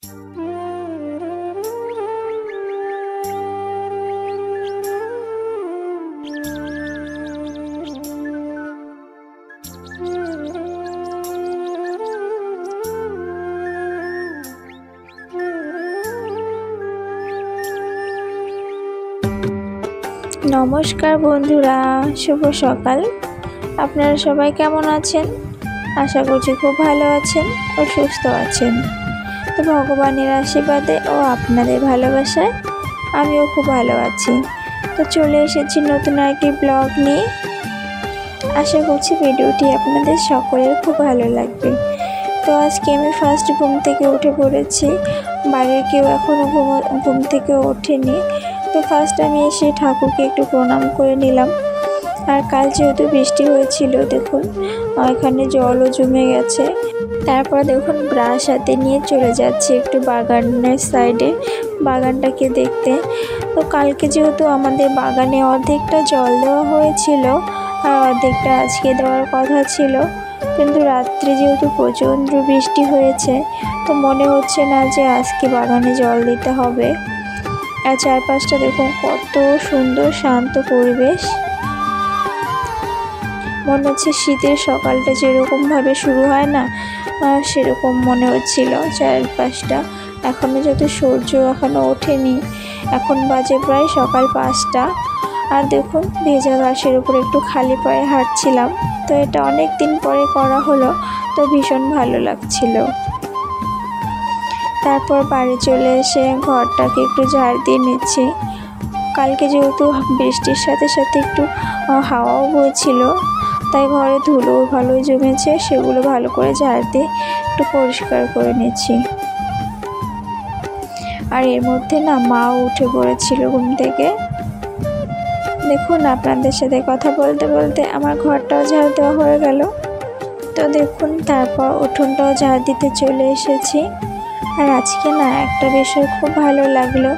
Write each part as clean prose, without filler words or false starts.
নমস্কার বন্ধুরা, শুভ সকাল। আপনারা সবাই কেমন আছেন? আশা করছি খুব ভালো আছেন ও সুস্থ আছেন। তো ভগবানের আশীর্বাদে ও আপনাদের ভালোবাসায় আমিও খুব ভালো আছি। তো চলে এসেছি নতুন একটি ব্লগ নিয়ে। আশা করছি ভিডিওটি আপনাদের সকলের খুব ভালো লাগবে। তো আজকে আমি ফার্স্ট ঘুম থেকে উঠে পড়েছি। বাড়ির কেউ এখনও ঘুম থেকে ওঠেনি। তো ফার্স্ট আমি এসে ঠাকুরকে একটু প্রণাম করে নিলাম। আর কাল যেহেতু বৃষ্টি হয়েছিল, দেখুন এখানে জলও জমে গেছে। তারপর দেখুন ব্রাশ হাতে নিয়ে চলে যাচ্ছি একটু বাগানের সাইডে, বাগানটাকে দেখতে। তো কালকে যেহেতু আমাদের বাগানে অর্ধেকটা জল দেওয়া হয়েছিল আর অর্ধেকটা আজকে দেওয়ার কথা ছিল, কিন্তু রাত্রে যেহেতু প্রচণ্ড বৃষ্টি হয়েছে, তো মনে হচ্ছে না যে আজকে বাগানে জল দিতে হবে। আর চারপাশটা দেখুন কত সুন্দর শান্ত পরিবেশ। মনে হচ্ছে শীতের সকালটা যেরকমভাবে শুরু হয় না, সেরকম মনে হচ্ছিল চারপাশটা। এখনও যত সূর্য এখনও ওঠেনি, এখন বাজে প্রায় সকাল 5টা। আর দেখুন ভেজা ঘাসের উপর একটু খালি পায়ে হাঁটছিলাম। তো এটা অনেক দিন পরে করা হলো, তো ভীষণ ভালো লাগছিল। তারপর বাড়ি চলে এসে ঘরটাকে একটু ঝাড় দিয়ে নিচ্ছি। কালকে যেহেতু বৃষ্টির সাথে সাথে একটু হাওয়াও বইছিল, তাই ঘরে ধুলো ভালোই জমেছে, সেগুলো ভালো করে ঝাড় দিয়ে একটু পরিষ্কার করে নিচ্ছি। আর এর মধ্যে না মাও উঠে পড়েছিল ঘুম থেকে। দেখুন আপনাদের সাথে কথা বলতে বলতে আমার ঘরটাও ঝাড় দেওয়া হয়ে গেল। তো দেখুন তারপর উঠোনটাও ঝাড় দিতে চলে এসেছি। আর আজকে না একটা বিষয় খুব ভালো লাগলো,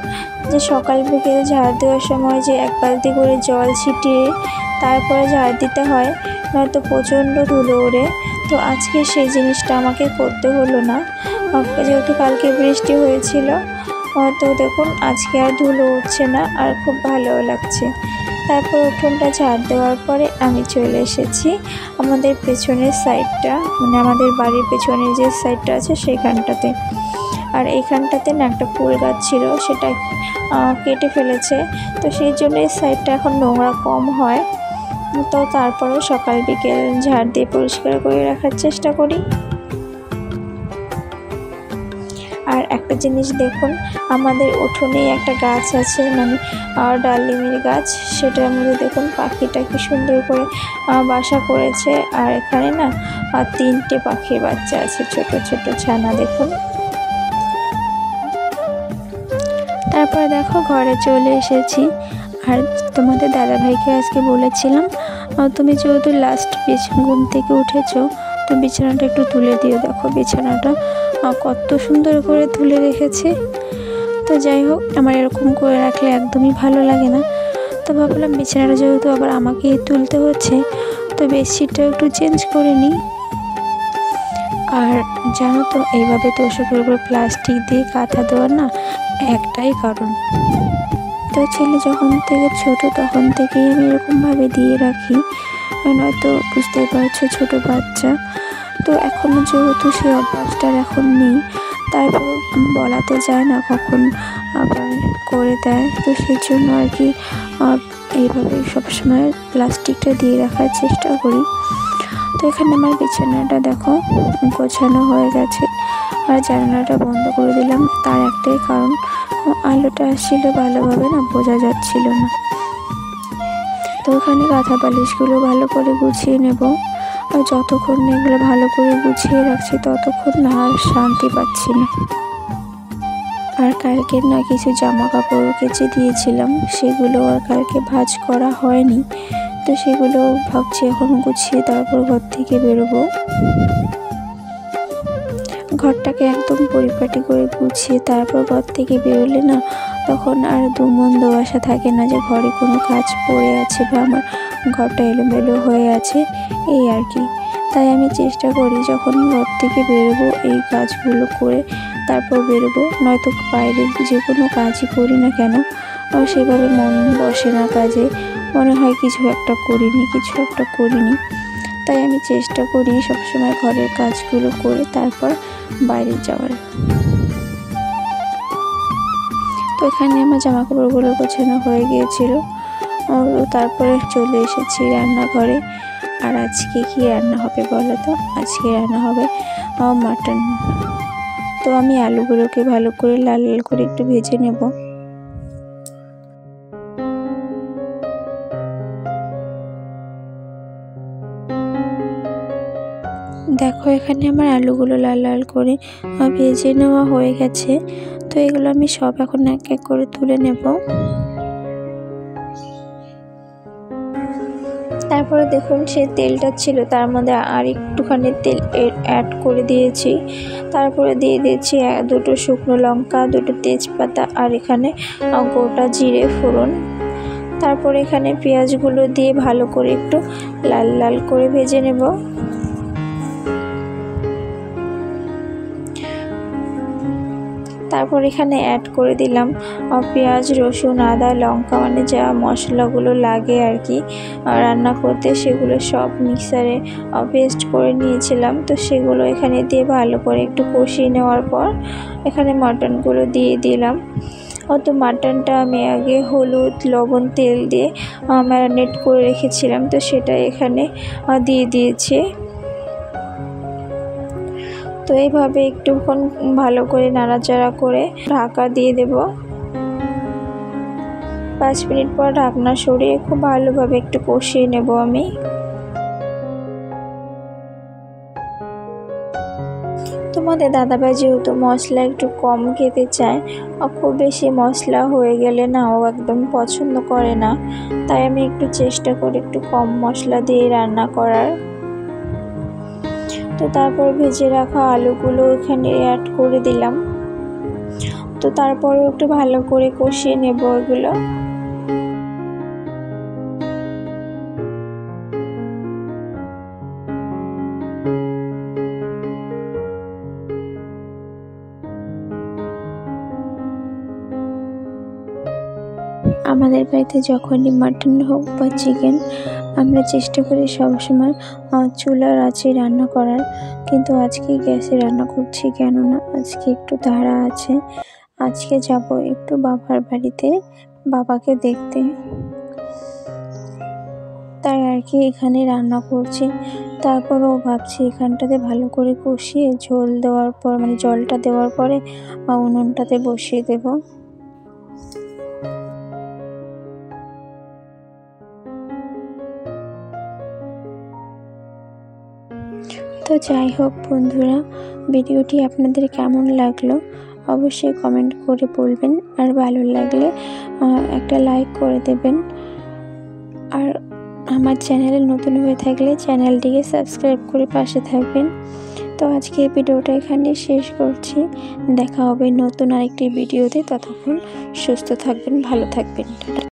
যে সকাল বিকেল ঝাড় দেওয়ার সময় যে এক বালতি করে জল ছিটিয়ে তারপরে ঝাড় দিতে হয়, নয়তো প্রচণ্ড ধুলো ওড়ে। তো আজকে সেই জিনিসটা আমাকে করতে হলো না, যেহেতু কালকে বৃষ্টি হয়েছিল। তো দেখুন আজকে আর ধুলো উঠছে না, আর খুব ভালোও লাগছে। তারপর উঠোনটা ঝাড় দেওয়ার পরে আমি চলে এসেছি আমাদের পেছনের সাইডটা, মানে আমাদের বাড়ির পেছনের যে সাইডটা আছে সেইখানটাতে। আর এইখানটাতে না একটা ফুল গাছ ছিল, সেটা কেটে ফেলেছে। তো সেই জন্য এই সাইডটা এখন নোংরা কম হয়। তো তারপরেও সকাল বিকেল ঝাড় দিয়ে পরিষ্কার করে রাখার চেষ্টা করি। আর একটা জিনিস দেখুন, আমাদের উঠোনেই একটা গাছ আছে, মানে ডালিমের গাছ। সেটার মধ্যে দেখুন পাখিটা কি সুন্দর করে বাসা করেছে। আর এখানে না 3টে পাখির বাচ্চা আছে, ছোট ছোট ছানা দেখুন। তারপর দেখো ঘরে চলে এসেছি। আর তোমাদের দাদাভাইকে আজকে বলেছিলাম, তুমি যেহেতু লাস্ট ঘুম থেকে উঠেছো, তো বিছানাটা একটু তুলে দিও। দেখো বিছানাটা কত সুন্দর করে তুলে রেখেছে। তো যাই হোক, আমার এরকম করে রাখলে একদমই ভালো লাগে না। তো ভাবলাম বিছানাটা যেহেতু আবার আমাকেই তুলতে হচ্ছে, তো বেডশিটটা একটু চেঞ্জ করে নিই। আর জানো তো, এইভাবে তোষকের উপর প্লাস্টিক দিয়ে কাঁথা দেওয়ার না একটাই কারণ, তো ছেলে যখন থেকে ছোট তখন থেকেই আমি এরকমভাবে দিয়ে রাখি। নয়তো বুঝতেই পারছো ছোট বাচ্চা, তো এখনও যেহেতু সেই অভ্যাসটার এখন নেই। তারপর বলা তো যায় না কখন আবার করে দেয়, তো সেই জন্য আর কি এইভাবে সবসময় প্লাস্টিকটা দিয়ে রাখার চেষ্টা করি। তো এখানে আমার বিছানাটা দেখো গোছানো হয়ে গেছে। আর জানালাটা বন্ধ করে দিলাম, তার একটাই কারণ, আলোটা আসছিল ভালোভাবে না বোঝা যাচ্ছিল না। তো এখানে কাঁথা বালিশগুলো ভালো করে গুছিয়ে নেব। আর যতক্ষণ এগুলো ভালো করে গুছিয়ে রাখছি ততক্ষণ না আর শান্তি পাচ্ছি না। আর কালকে না কিছু জামা কাপড় কেচে দিয়েছিলাম, সেগুলো আর কালকে ভাঁজ করা হয়নি। তো সেগুলো ভাবছি এখন গুছিয়ে তারপর ঘর থেকে বেরোবো। ঘরটাকে একদম পরিপাটি করে গুছিয়ে তারপর ঘর থেকে বেরোলে না, তখন আর মন দোআশা থাকে না যে ঘরে কোনো কাজ পড়ে আছে বা আমার ঘরটা এলোমেলো হয়ে আছে, এই আর কি। তাই আমি চেষ্টা করি যখন ঘর থেকে বেরোবো এই কাজগুলো করে তারপর বেরোবো। নয়তো বাইরে যে কোনো কাজই করি না কেন সেভাবে মন বসে না কাজে, মনে হয় কিছু একটা করিনি। তাই আমি চেষ্টা করি সবসময় ঘরের কাজগুলো করে তারপর বাইরে যাওয়ার। তো এখানে আমার জামা কাপড়গুলো গোছানো হয়ে গিয়েছিল। তারপরে চলে এসেছি রান্নাঘরে। আর আজকে কি রান্না হবে বলো তো? আজকে রান্না হবে মাটন। তো আমি আলুগুলোকে ভালো করে লাল লাল করে একটু ভেজে নেব। দেখো এখানে আমার আলুগুলো লাল লাল করে ভেজে নেওয়া হয়ে গেছে। তো এগুলো আমি সব এখন এক এক করে তুলে নেব। তারপরে দেখুন সে তেলটা ছিল, তার মধ্যে আর একটুখানি তেল অ্যাড করে দিয়েছি। তারপরে দিয়ে দিয়েছি দুটো শুকনো লঙ্কা, দুটো তেজপাতা আর এখানে গোটা জিরে ফোড়ন। তারপরে এখানে পেঁয়াজগুলো দিয়ে ভালো করে একটু লাল লাল করে ভেজে নেব। তারপর এখানে অ্যাড করে দিলাম পেঁয়াজ, রসুন, আদা, লঙ্কা, মানে যা মশলাগুলো লাগে আর কি রান্না করতে, সেগুলো সব মিক্সারে পেস্ট করে নিয়েছিলাম। তো সেগুলো এখানে দিয়ে ভালো করে একটু কষিয়ে নেওয়ার পর এখানে মাটনগুলো দিয়ে দিলাম। তো মাটনটা আমি আগে হলুদ, লবণ, তেল দিয়ে ম্যারিনেট করে রেখেছিলাম, তো সেটা এখানে দিয়ে দিয়েছি। তো এইভাবে একটুক্ষণ ভালো করে নাড়াচাড়া করে ঢাকা দিয়ে দেব। 5 মিনিট পর ঢাকনা সরিয়ে খুব ভালোভাবে একটু কষিয়ে নেব আমি। তোমাদের দাদাভাই যেহেতু মশলা একটু কম খেতে চায়, খুব বেশি মশলা হয়ে গেলে না ও একদম পছন্দ করে না, তাই আমি একটু চেষ্টা করি একটু কম মশলা দিয়ে রান্না করার। তো তারপর ভেজে রাখা আলুগুলো এখানে অ্যাড করে দিলাম। তো তারপরে একটু ভালো করে কষিয়ে নেব এগুলো। আমাদের বাড়িতে যখনই মাটন হোক বা চিকেন, আমরা চেষ্টা করি সবসময় চুলার আঁচে রান্না করার, কিন্তু আজকে গ্যাসে রান্না করছি। কেননা আজকে একটু তাড়া আছে, আজকে যাব একটু বাবার বাড়িতে বাবাকে দেখতে, তাই আর কি এখানে রান্না করছি। তারপরও ভাবছি এখানটাতে ভালো করে কষিয়ে ঝোল দেওয়ার পর, মানে জলটা দেওয়ার পরে উনুনটাতে বসিয়ে দেব। তো যাই হোক বন্ধুরা, ভিডিওটি আপনাদের কেমন লাগলো অবশ্যই কমেন্ট করে বলবেন, আর ভালো লাগলে একটা লাইক করে দেবেন। আর আমার চ্যানেলে নতুন হয়ে থাকলে চ্যানেলটিকে সাবস্ক্রাইব করে পাশে থাকবেন। তো আজকে ভিডিওটা এখানে শেষ করছি। দেখা হবে নতুন আরেকটি ভিডিওতে। ততক্ষণ সুস্থ থাকবেন, ভালো থাকবেন।